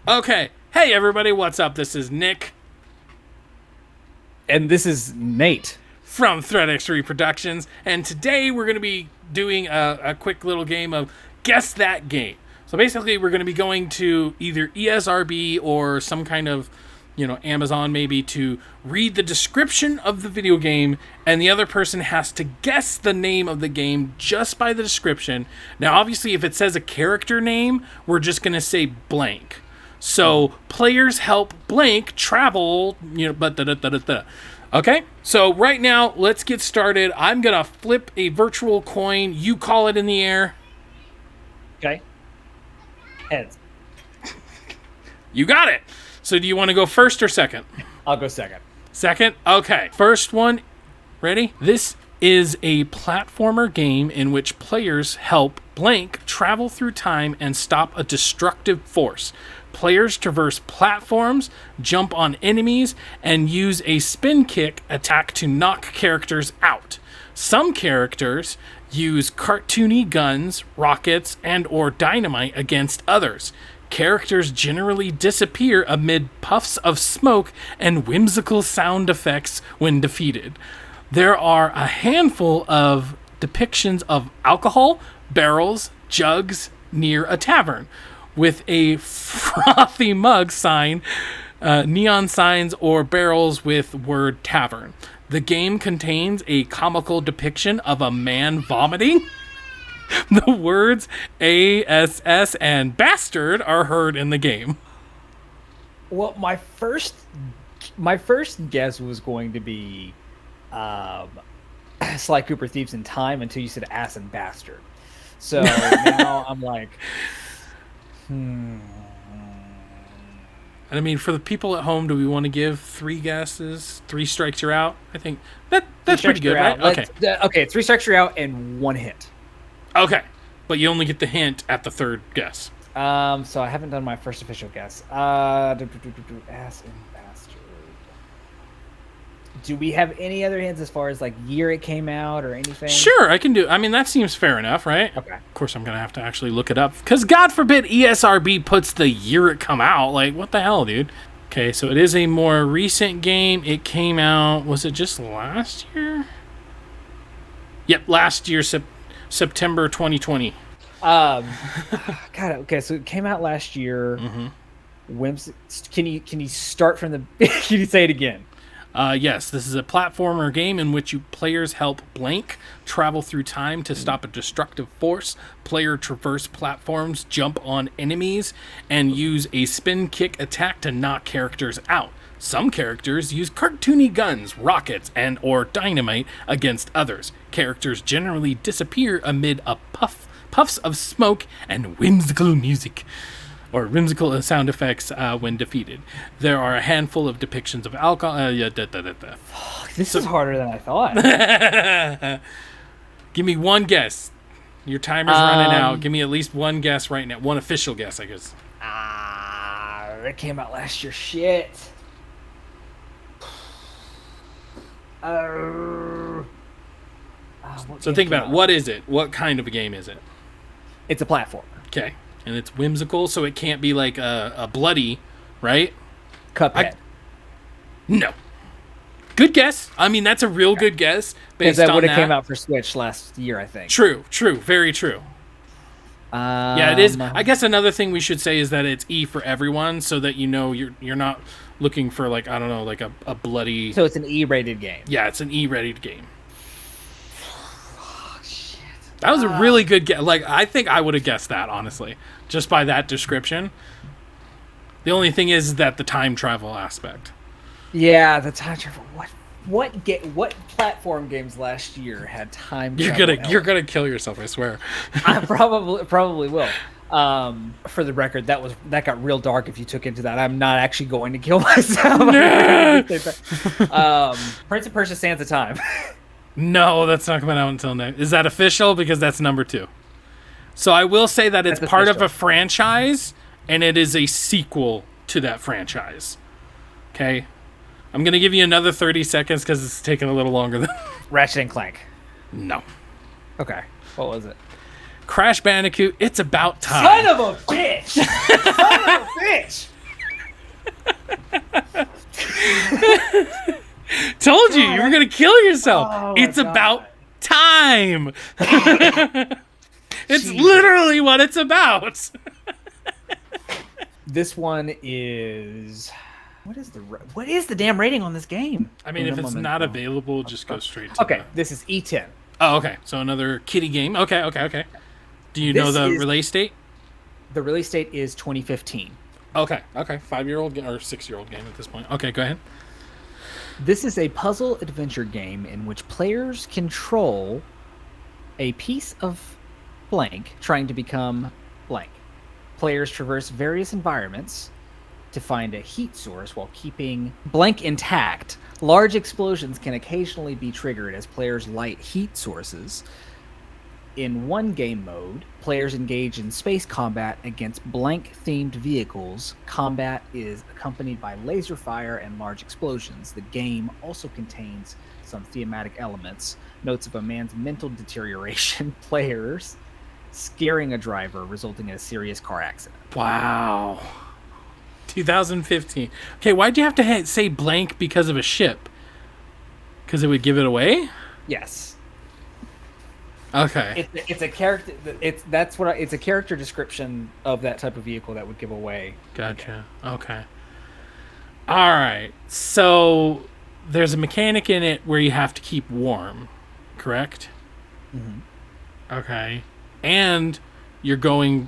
Okay. Hey, everybody. What's up? This is Nick. And this is Nate. From ThreadX3 Productions. And today we're going to be doing a quick little game of Guess That Game. So basically, we're going to be going to either ESRB or some kind of, Amazon maybe, to read the description of the video game, and the other person has to guess the name of the game just by the description. Now, obviously, if it says a character name, we're just going to say blank. So players help blank travel, Okay, so right now, let's get started. I'm going to flip a virtual coin. You call it in the air. Okay. Heads. You got it. So do you want to go first or second? I'll go second. Second? Okay. First one. Ready? This is a platformer game in which players help blank travel through time and stop a destructive force. Players traverse platforms, jump on enemies, and use a spin kick attack to knock characters out. Some characters use cartoony guns, rockets, and or dynamite against others. Characters generally disappear amid puffs of smoke and whimsical sound effects when defeated. There are a handful of depictions of alcohol, barrels, jugs near a tavern, with a frothy mug sign, neon signs, or barrels with word tavern. The game contains a comical depiction of a man vomiting. The words ASS and bastard are heard in the game. Well, my first guess was going to be Sly Cooper Thieves in Time until you said ass and bastard. So now I'm like, And I mean, for the people at home, do we want to give 3 guesses? 3 strikes, you're out? I think that's pretty good, right? Okay, 3 strikes, you're out, and 1 hint. Okay, but you only get the hint at the 3rd guess. So I haven't done my first official guess. Ass and bastard. Do we have any other hints as far as like year it came out or anything? Sure, I can do. I mean, that seems fair enough, right? Okay. Of course, I'm gonna have to actually look it up because God forbid ESRB puts the year it come out. Like, what the hell, dude? Okay, so it is a more recent game. It came out. Was it just last year? Yep, last year, September 2020. God. Okay, so it came out last year. Mm-hmm. Can you start from the? Can you say it again? Yes, this is a platformer game in which players help blank travel through time to stop a destructive force. Player traverse platforms, jump on enemies, and use a spin kick attack to knock characters out. Some characters use cartoony guns, rockets, and or dynamite against others. Characters generally disappear amid a puffs of smoke and whimsical music, or whimsical sound effects when defeated. There are a handful of depictions of alcohol. This is harder than I thought. Give me one guess. Your timer's running out. Give me at least one guess right now. One official guess, I guess. It came out last year. Shit. So think about it. What is it? What kind of a game is it? It's a platform. Okay. And it's whimsical, so it can't be like a bloody, right? Cuphead. No. Good guess. I mean, that's a real good guess based on that. That would have came out for Switch last year, I think. True. Very true. Yeah, it is. I guess another thing we should say is that it's E for everyone, so that you're not looking for like, I don't know, like a bloody. So it's an E-rated game. Yeah, it's an E-rated game. Oh, shit. That was a really good guess. Like, I think I would have guessed that, honestly, just by that description. The only thing is that the time travel aspect. Yeah, the time travel. What platform games last year had time travel? You're gonna kill yourself, I swear. I probably will. For the record, that got real dark if you took into that. I'm not actually going to kill myself. Prince of Persia: Sands of Time. No, that's not coming out until next. Is that official? Because that's number 2. So I will say that it's part of a franchise, and it is a sequel to that franchise. Okay? I'm going to give you another 30 seconds because it's taking a little longer than... Ratchet and Clank. No. Okay. What was it? Crash Bandicoot, It's About Time. Son of a bitch! Son of a bitch! Told you were going to kill yourself. Oh, It's my God. about time. It's Jesus. literally what it's about. This one is... What is the damn rating on this game? I mean, if it's not available, just go straight to Okay, this is E10. Oh, okay. So another kiddie game. Okay. Do you know the release date? The release date is 2015. Okay. 5-year-old or 6-year-old game at this point. Okay, go ahead. This is a puzzle adventure game in which players control a piece of blank trying to become blank. Players traverse various environments to find a heat source while keeping blank intact. Large explosions can occasionally be triggered as players light heat sources. In one game mode, players engage in space combat against blank-themed vehicles. Combat is accompanied by laser fire and large explosions. The game also contains some thematic elements, notes of a man's mental deterioration, players scaring a driver, resulting in a serious car accident. Wow. 2015. Okay, why'd you have to say blank because of a ship? Because it would give it away? Yes. Okay. It's a character. It's a character description of that type of vehicle that would give away. Gotcha. Okay. All right. So there's a mechanic in it where you have to keep warm, correct? Mm-hmm. Okay. And you're going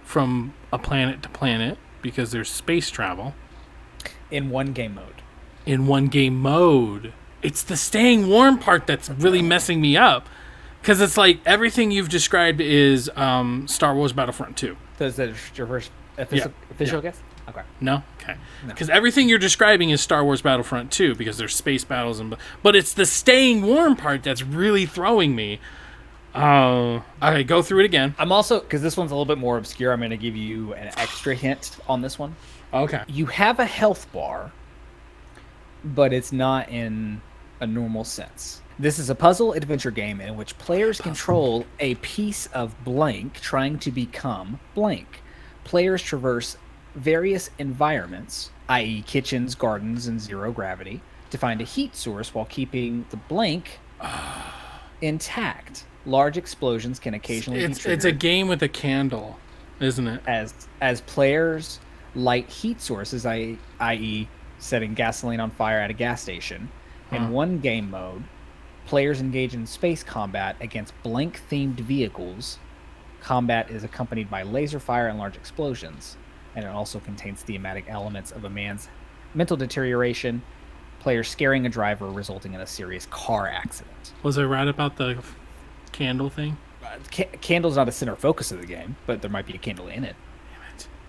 from a planet to planet because there's space travel. In one game mode. In one game mode. It's the staying warm part that's really messing me up. Because it's like everything you've described is Star Wars Battlefront 2. Does that your first official guess? Okay. No? Okay. No. Because everything you're describing is Star Wars Battlefront 2 because there's space battles. But it's the staying warm part that's really throwing me. Okay, go through it again. I'm also, because this one's a little bit more obscure, I'm going to give you an extra hint on this one. Okay. You have a health bar, but it's not in a normal sense. This is a puzzle adventure game in which players control a piece of blank trying to become blank. Players traverse various environments, i.e. kitchens, gardens, and zero gravity, to find a heat source while keeping the blank intact. Large explosions can occasionally be triggered. It's a game with a candle, isn't it? As players light heat sources, i.e. setting gasoline on fire at a gas station. In one game mode, players engage in space combat against blank-themed vehicles. Combat is accompanied by laser fire and large explosions, and it also contains thematic elements of a man's mental deterioration, players scaring a driver, resulting in a serious car accident. Was I right about the candle thing? Candle's not a center focus of the game, but there might be a candle in it.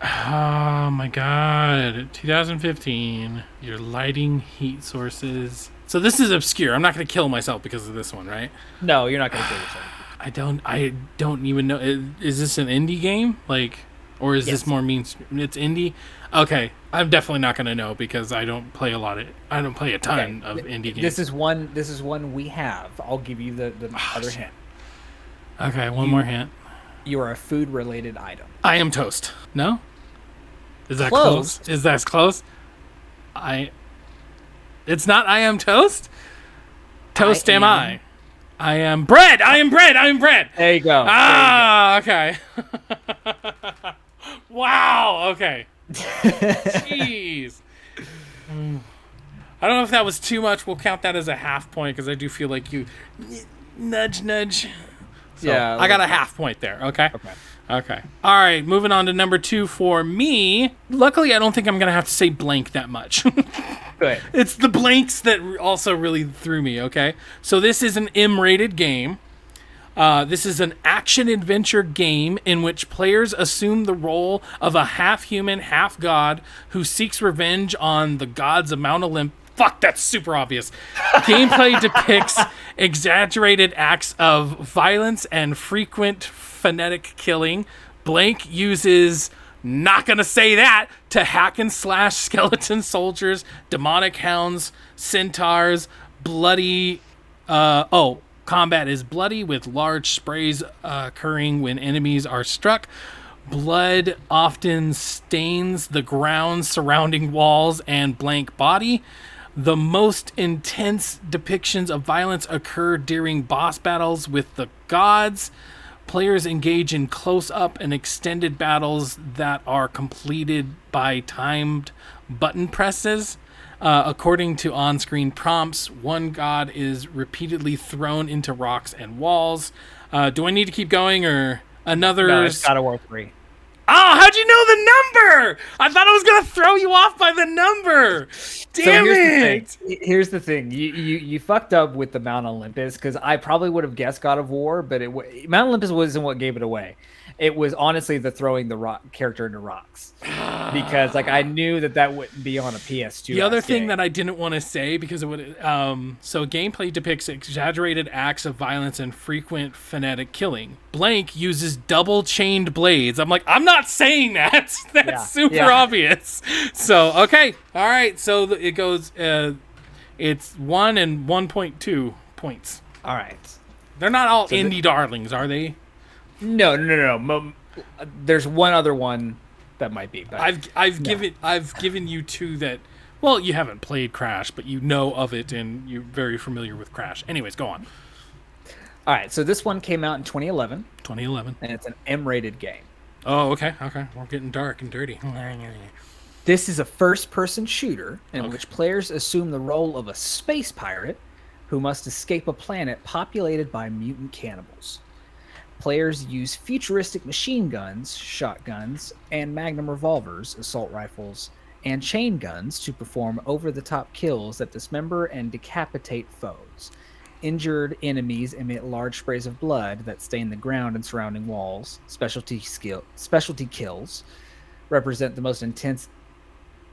Oh my god. 2015. You're lighting heat sources. So this is obscure. I'm not going to kill myself because of this one, right? No, you're not going to kill yourself. I don't even know. Is this an indie game? Or is this more mainstream? It's indie? Okay. I'm definitely not going to know because I don't play a ton of indie games. This is one we have. I'll give you the other hint. Okay, one more hint. You are a food-related item. I am toast. No? Is that Close. close? Is that close? It's not I am toast? Toast am I. I am bread. I am bread. I am bread. There you go. Okay. Wow. Okay. Jeez. I don't know if that was too much. We'll count that as a half point because I do feel like you nudge. So Yeah. I got a half point there. Okay. Okay. All right. Moving on to number 2 for me. Luckily, I don't think I'm going to have to say blank that much. Good. It's the blanks that also really threw me, okay? So this is an M-rated game. This is an action-adventure game in which players assume the role of a half-human, half-god who seeks revenge on the gods of Mount Olympus. Fuck, that's super obvious. Gameplay depicts exaggerated acts of violence and frequent phonetic killing. Blank uses Not gonna say that to hack and slash skeleton soldiers, demonic hounds, centaurs, bloody. Combat is bloody with large sprays occurring when enemies are struck. Blood often stains the ground surrounding walls and blank body. The most intense depictions of violence occur during boss battles with the gods. Players engage in close-up and extended battles that are completed by timed button presses. According to on-screen prompts, one god is repeatedly thrown into rocks and walls. Do I need to keep going or another? No, it's God of War 3. Oh, how'd you know the number? I thought I was gonna throw you off by the number. Damn it! Here's the thing. You fucked up with the Mount Olympus because I probably would have guessed God of War, but Mount Olympus wasn't what gave it away. It was honestly the throwing the rock character into rocks, because like I knew that wouldn't be on a PS2. The other thing that I didn't want to say because it would so gameplay depicts exaggerated acts of violence and frequent phonetic killing. Blank uses double chained blades. I'm like, I'm not saying that. That's super obvious. So okay, all right. So it goes. It's 1 and 1.2 points. All right. They're not all indie darlings, are they? No. There's one other one that might be. But I've given you two that. Well, you haven't played Crash, but you know of it and you're very familiar with Crash. Anyways, go on. All right, so this one came out in 2011. 2011. And it's an M-rated game. Oh, okay. We're getting dark and dirty. This is a first-person shooter in which players assume the role of a space pirate who must escape a planet populated by mutant cannibals. Players use futuristic machine guns, shotguns, and magnum revolvers, assault rifles, and chain guns to perform over-the-top kills that dismember and decapitate foes. Injured enemies emit large sprays of blood that stain the ground and surrounding walls. Specialty kills represent the most intense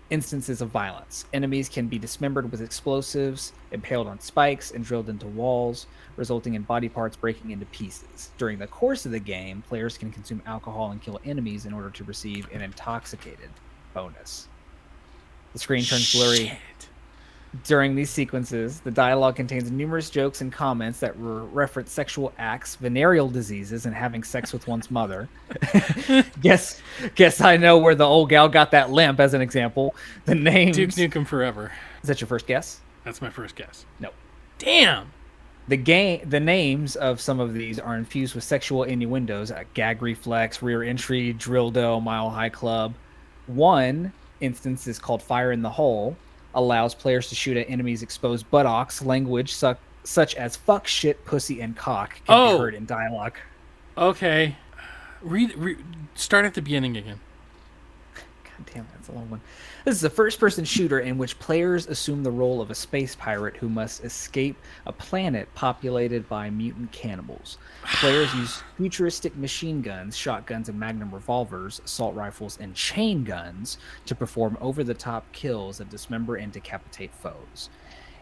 instances of violence. Enemies can be dismembered with explosives, impaled on spikes, and drilled into walls, resulting in body parts breaking into pieces. During the course of the game, players can consume alcohol and kill enemies in order to receive an intoxicated bonus. The screen turns blurry. During these sequences, the dialogue contains numerous jokes and comments that reference sexual acts, venereal diseases, and having sex with one's mother. Guess I know where the old gal got that limp, as an example. The names... Duke Nukem Forever. Is that your first guess? That's my first guess. No. Damn! The names of some of these are infused with sexual innuendos: gag reflex, rear entry, drill dough, mile high club. One instance is called Fire in the Hole, allows players to shoot at enemies' exposed buttocks. Language such as fuck, shit, pussy, and cock can be heard in dialogue. Okay. Start at the beginning again. God damn, that's a long one. This is a first-person shooter in which players assume the role of a space pirate who must escape a planet populated by mutant cannibals. Players use futuristic machine guns, shotguns, and magnum revolvers, assault rifles, and chain guns to perform over-the-top kills that dismember and decapitate foes.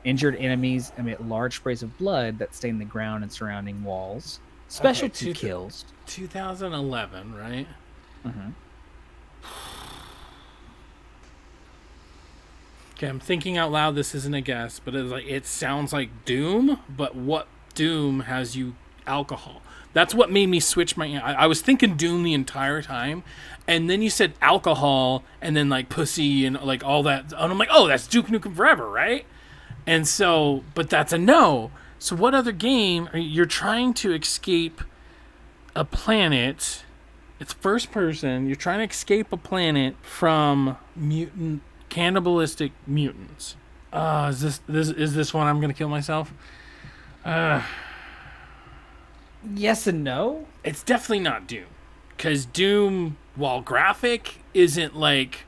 Injured enemies emit large sprays of blood that stain the ground and surrounding walls. Specialty kills. 2011, right? Mm-hmm. Okay, I'm thinking out loud. This isn't a guess, but it sounds like Doom. But what Doom has you alcohol? That's what made me switch my. I was thinking Doom the entire time, and then you said alcohol, and then like pussy and like all that, and I'm like, oh, that's Duke Nukem Forever, right? And so, but that's a no. So what other game you're trying to escape a planet? It's first person. You're trying to escape a planet from cannibalistic mutants. Is this one I'm gonna kill myself? Yes and no. It's definitely not Doom, because Doom, while graphic, isn't like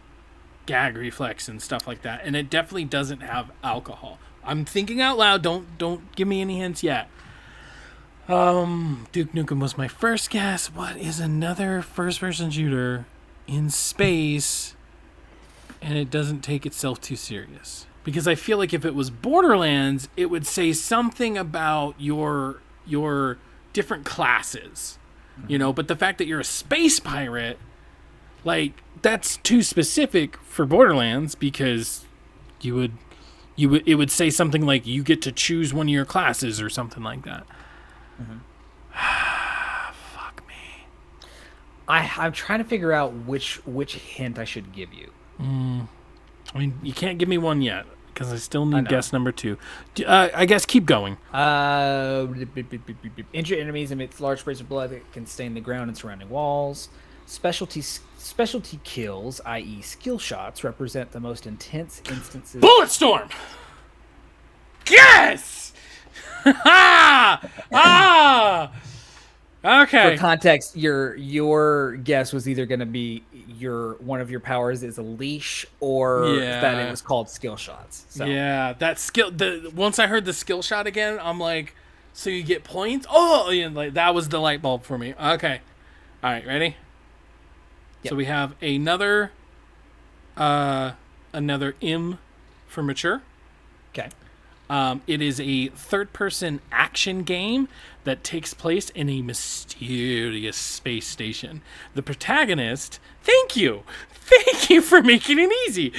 gag reflex and stuff like that, and it definitely doesn't have alcohol. I'm thinking out loud. Don't give me any hints yet. Duke Nukem was my first guess. What is another first-person shooter in space? And it doesn't take itself too serious. Because I feel like if it was Borderlands, it would say something about your different classes. You know, but the fact that you're a space pirate, Like, that's too specific for Borderlands because it would say something like you get to choose one of your classes or something like that. Fuck me. I'm trying to figure out which hint I should give you. I mean, you can't give me one yet because I still need guess number 2. I guess keep going. Injure enemies emits large sprays of blood that can stain the ground and surrounding walls. Specialty kills, i.e. skill shots, represent the most intense instances. Bulletstorm! Yes! Okay. For context, your guess was either going to be one of your powers is a leash or that it was called skill shots. So. Yeah, that skill. Once I heard the skill shot again, I'm like, so you get points? Oh, yeah, like that was the light bulb for me. Okay, all right, ready? Yep. So we have another M for mature. Okay. It is a third-person action game that takes place in a mysterious space station. The protagonist... Thank you for making it easy.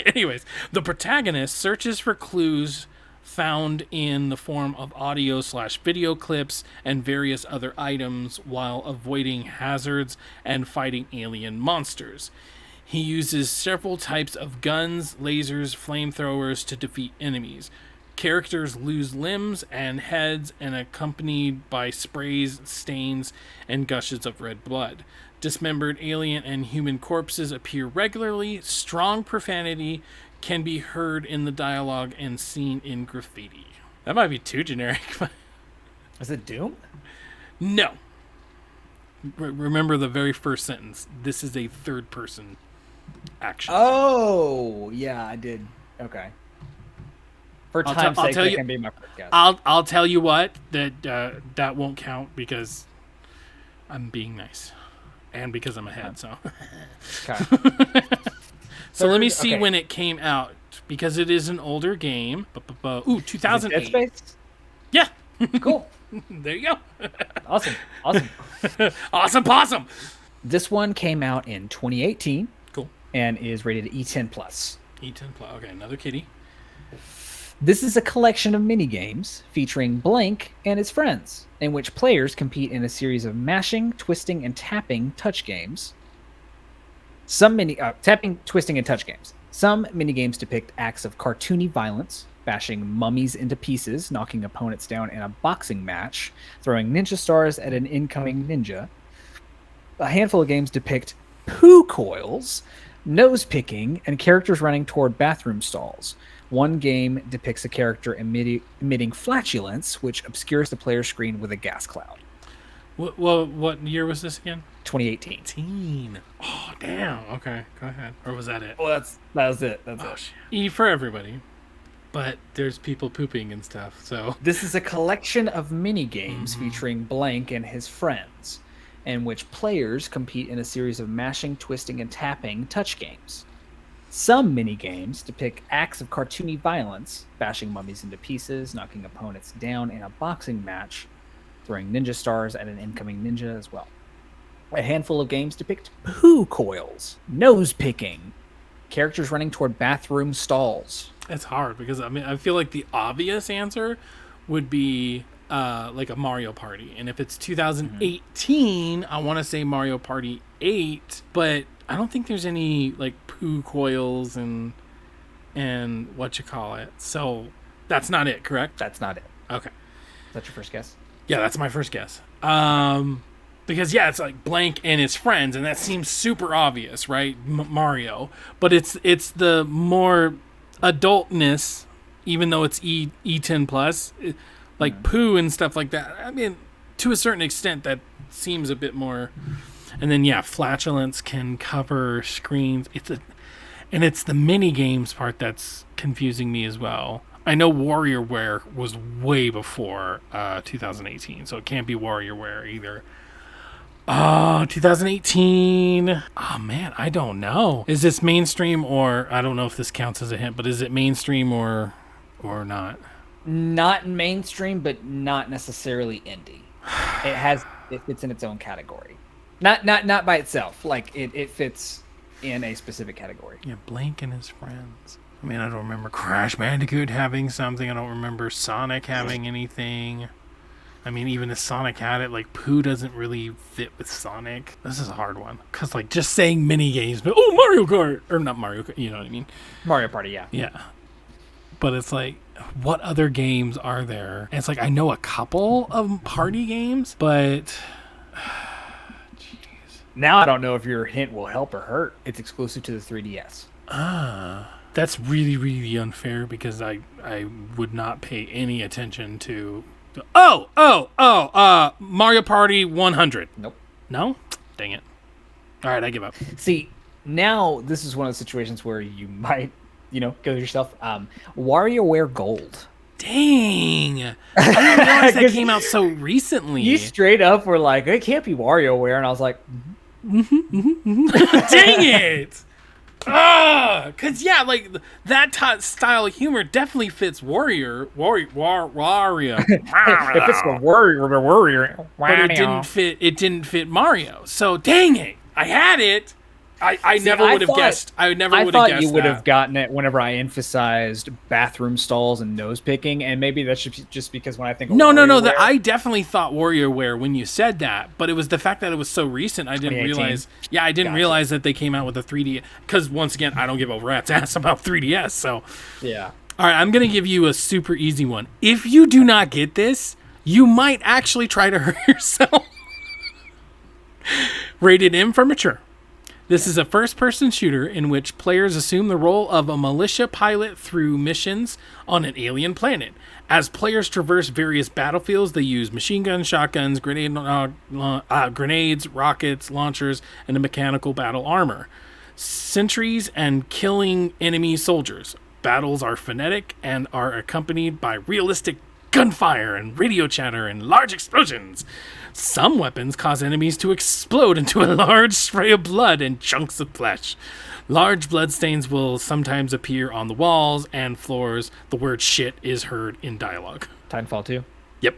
Anyways, the protagonist searches for clues found in the form of audio/video clips and various other items while avoiding hazards and fighting alien monsters. He uses several types of guns, lasers, flamethrowers to defeat enemies. Characters lose limbs and heads and accompanied by sprays, stains, and gushes of red blood. Dismembered alien and human corpses appear regularly. Strong profanity can be heard in the dialogue and seen in graffiti. That might be too generic. But is it Doom? No. Remember the very first sentence. This is a third-person action. Oh, yeah, I did. Okay. For time's sake, that can be my first guess. I'll tell you what, that won't count because I'm being nice. And because I'm ahead, so. Okay. So let me see when it came out, because it is an older game. Ooh, 2008. Dead Space? Yeah. Cool. There you go. Awesome. Awesome possum. This one came out in 2018. Cool. And is rated E10+. E10+. Okay, another kitty. This is a collection of mini-games featuring Blank and his friends, in which players compete in a series of mashing, twisting, and tapping touch games. Tapping, twisting, and touch games. Some mini-games depict acts of cartoony violence, bashing mummies into pieces, knocking opponents down in a boxing match, throwing ninja stars at an incoming ninja. A handful of games depict poo coils, nose picking, and characters running toward bathroom stalls. One game depicts a character emitting flatulence, which obscures the player's screen with a gas cloud. What year was this again? 2018. Oh, damn. Okay, go ahead. Or was that it? Well, that was it. That's it. Shit. E for everybody. But there's people pooping and stuff, so... This is a collection of mini-games featuring Blank and his friends, in which players compete in a series of mashing, twisting, and tapping touch games. Some mini-games depict acts of cartoony violence, bashing mummies into pieces, knocking opponents down in a boxing match, throwing ninja stars at an incoming ninja as well. A handful of games depict poo coils, nose picking, characters running toward bathroom stalls. It's hard because I feel like the obvious answer would be like a Mario Party, and if it's 2018, I want to say Mario Party 8, but I don't think there's any like poo coils and what you call it. So that's not it, correct? That's not it. Okay. Is that your first guess? Yeah, that's my first guess. Because it's like Blank and his friends, and that seems super obvious, right? Mario, but it's the more adultness, even though it's E10+, like poo and stuff like that. I mean, to a certain extent, that seems a bit more. And then flatulence can cover screens. It's the mini games part that's confusing me as well. I know WarriorWare was way before 2018, so it can't be WarriorWare either. 2018. Oh man, I don't know. Is this mainstream or I don't know if this counts as a hint, but is it mainstream or not? Not mainstream, but not necessarily indie. It fits in its own category. Not by itself. Like it fits in a specific category. Yeah, Blank and his friends. I mean, I don't remember Crash Bandicoot having something. I don't remember Sonic having anything. I mean, even if Sonic had it, like, Pooh doesn't really fit with Sonic. This is a hard one. Because, like, just saying mini games, but, oh, Mario Kart! Or not Mario Kart, you know what I mean? Mario Party, yeah. Yeah. But it's like, what other games are there? And it's like, I know a couple of party games, but... Now I don't know if your hint will help or hurt. It's exclusive to the 3DS. That's really, really unfair because I would not pay any attention to... Mario Party 100. Nope. No? Dang it. All right, I give up. See, now this is one of the situations where you might, go to yourself. WarioWare Gold. Dang. I didn't realize that came out so recently. You straight up were like, it can't be WarioWare. And I was like, dang it. Because, yeah, like, that style of humor definitely fits Wario. if it's the Warrior. But it didn't fit Mario. So, dang it. I had it. I never would have guessed. I thought you would have gotten it whenever I emphasized bathroom stalls and nose picking, and maybe that's just because when I think of no. I definitely thought WarioWare when you said that, but it was the fact that it was so recent. I didn't realize. Yeah, I didn't realize that they came out with a 3D. Because once again, I don't give a rat's ass about 3DS. So yeah. All right, I'm gonna give you a super easy one. If you do not get this, you might actually try to hurt yourself. Rated M for mature. This is a first-person shooter in which players assume the role of a militia pilot through missions on an alien planet. As players traverse various battlefields, they use machine guns, shotguns, grenades, rockets, launchers, and a mechanical battle armor. Sentries and killing enemy soldiers. Battles are frenetic and are accompanied by realistic gunfire and radio chatter and large explosions. Some weapons cause enemies to explode into a large spray of blood and chunks of flesh. Large bloodstains will sometimes appear on the walls and floors. The word shit is heard in dialogue. Titanfall 2? Yep.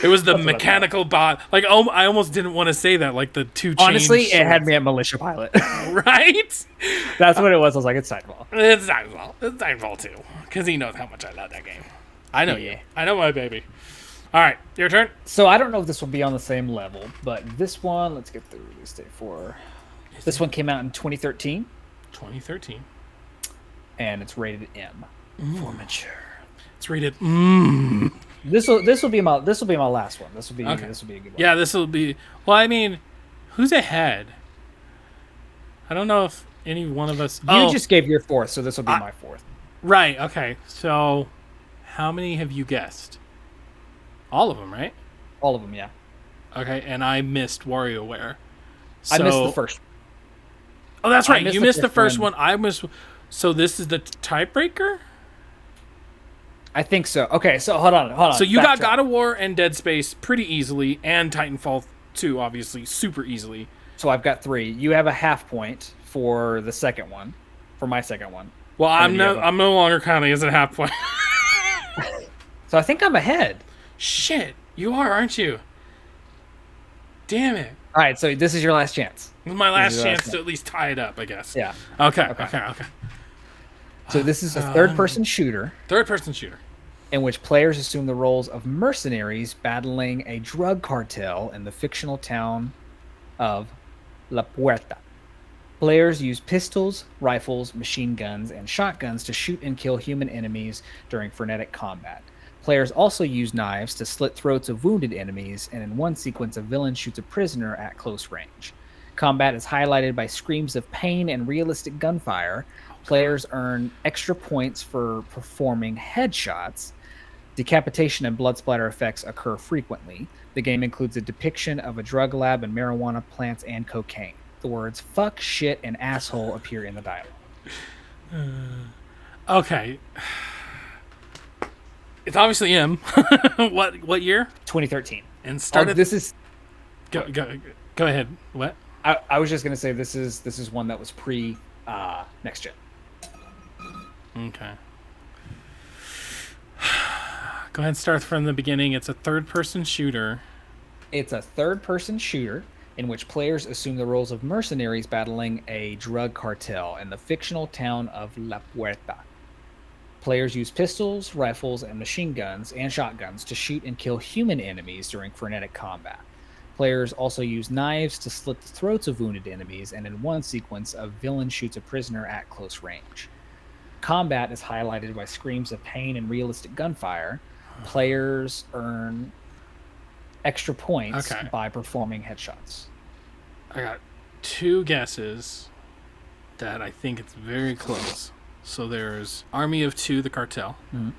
It was the mechanical bot. Like, oh, I almost didn't want to say that. Like the two. Honestly, it had me at militia pilot. Right? That's what it was. I was like, it's Titanfall. It's Titanfall 2. Because he knows how much I love that game. I know you. I know my baby. All right, your turn. So I don't know if this will be on the same level, but this one, let's get the release date for. This one came out in 2013. 2013. And it's rated M for mature. It's rated. This will be my last one. This will be a good one. Yeah, this will be. Well, I mean, who's ahead? I don't know if any one of us. You just gave your fourth, so this will be my fourth. Right. Okay. So, how many have you guessed? All of them, right? All of them, yeah. Okay, and I missed WarioWare. I missed the first. Oh, that's right. You missed the first one. I missed. So this is the tiebreaker? I think so. Okay, so hold on. So you got God of War and Dead Space pretty easily, and Titanfall 2, obviously, super easily. So I've got 3. You have a half point for the second one, for my second one. Well, I'm no longer counting as a half point. So I think I'm ahead. Shit, you are, aren't you? Damn it. All right, so this is your last chance. This is my last chance to at least tie it up, I guess. Yeah. Okay. So this is a third-person shooter. Third-person shooter. In which players assume the roles of mercenaries battling a drug cartel in the fictional town of La Puerta. Players use pistols, rifles, machine guns, and shotguns to shoot and kill human enemies during frenetic combat. Players also use knives to slit throats of wounded enemies, and in one sequence, a villain shoots a prisoner at close range. Combat is highlighted by screams of pain and realistic gunfire. Players earn extra points for performing headshots. Decapitation and blood splatter effects occur frequently. The game includes a depiction of a drug lab and marijuana plants and cocaine. The words fuck, shit, and asshole appear in the dialogue. Okay. It's obviously M. What year? 2013. And started. This is. Go ahead. What? I was just gonna say this is one that was pre next gen. Okay. Go ahead and start from the beginning. It's a third-person shooter It's a third-person shooter in which players assume the roles of mercenaries battling a drug cartel in the fictional town of La Puerta. Players use pistols, rifles, and machine guns and shotguns to shoot and kill human enemies during frenetic combat. Players also use knives to slit the throats of wounded enemies, and in one sequence, a villain shoots a prisoner at close range. Combat is highlighted by screams of pain and realistic gunfire. Players earn extra points by performing headshots. I got 2 guesses that I think it's very close. So there's Army of Two, the cartel. Mm-hmm.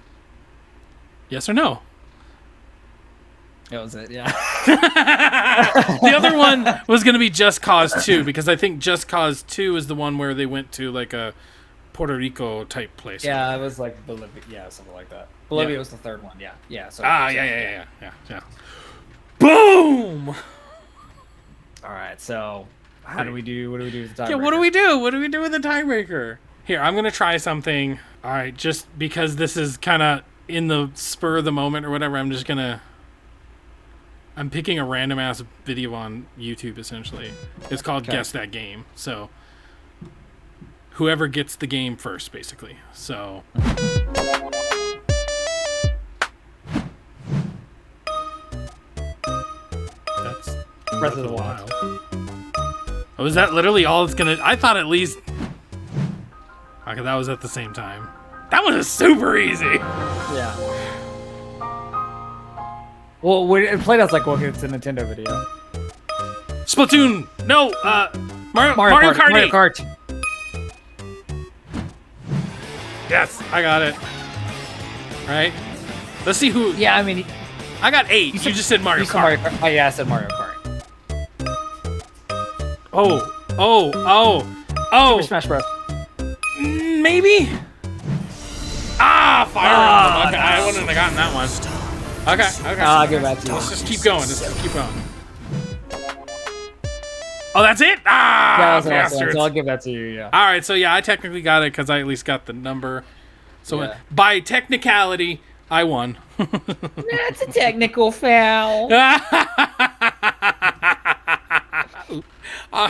Yes or no? That was it, yeah. The other one was going to be Just Cause 2, because I think Just Cause 2 is the one where they went to like a Puerto Rico type place. Yeah, it was like Bolivia. Yeah, something like that. Bolivia was the third one. Yeah, yeah. So yeah. Boom! All right, so how do we do? What do we do with the tiebreaker? Yeah, what do we do? What do we do with the tiebreaker? Here, I'm going to try something. All right, just because this is kind of in the spur of the moment or whatever, I'm picking a random ass video on YouTube, essentially. It's called Guess That Game. So whoever gets the game first, basically. So that's Breath of the Wild. Oh, is that literally all it's gonna? I thought at least. Okay, that was at the same time. That one is super easy. Yeah. Well, it played out like, well, it's a Nintendo video. Splatoon. No. Mario Kart. Mario Kart. Yes, I got it. Right. Let's see who. Yeah, I mean, I got 8. You just said Mario Kart. Oh yeah, I said Mario Kart. Oh. Super Smash Bros. Maybe. Fire Emblem. Okay, I wouldn't have gotten that one. Okay. I'll give that to you. Let's just keep going. Oh, that's it? Bastards. So I'll give that to you, yeah. All right, so yeah, I technically got it because I at least got the number. So by technicality, I won. That's a technical foul. All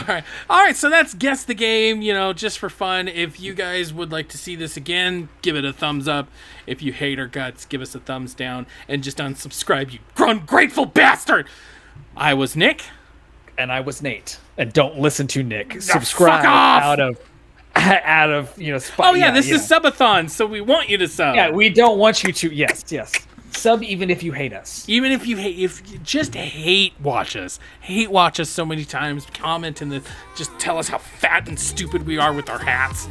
right. So that's Guess the Game, just for fun. If you guys would like to see this again, give it a thumbs up. If you hate our guts, give us a thumbs down. And just unsubscribe, you ungrateful bastard. I was Nick. And I was Nate. And don't listen to Nick. Fuck Subscribe off! out of Oh yeah, this is subathon, so we want you to sub. Yeah, we don't want you to. Yes. Sub even if you hate us. Even if you just watch us so many times, comment in the, just tell us how fat and stupid we are with our hats.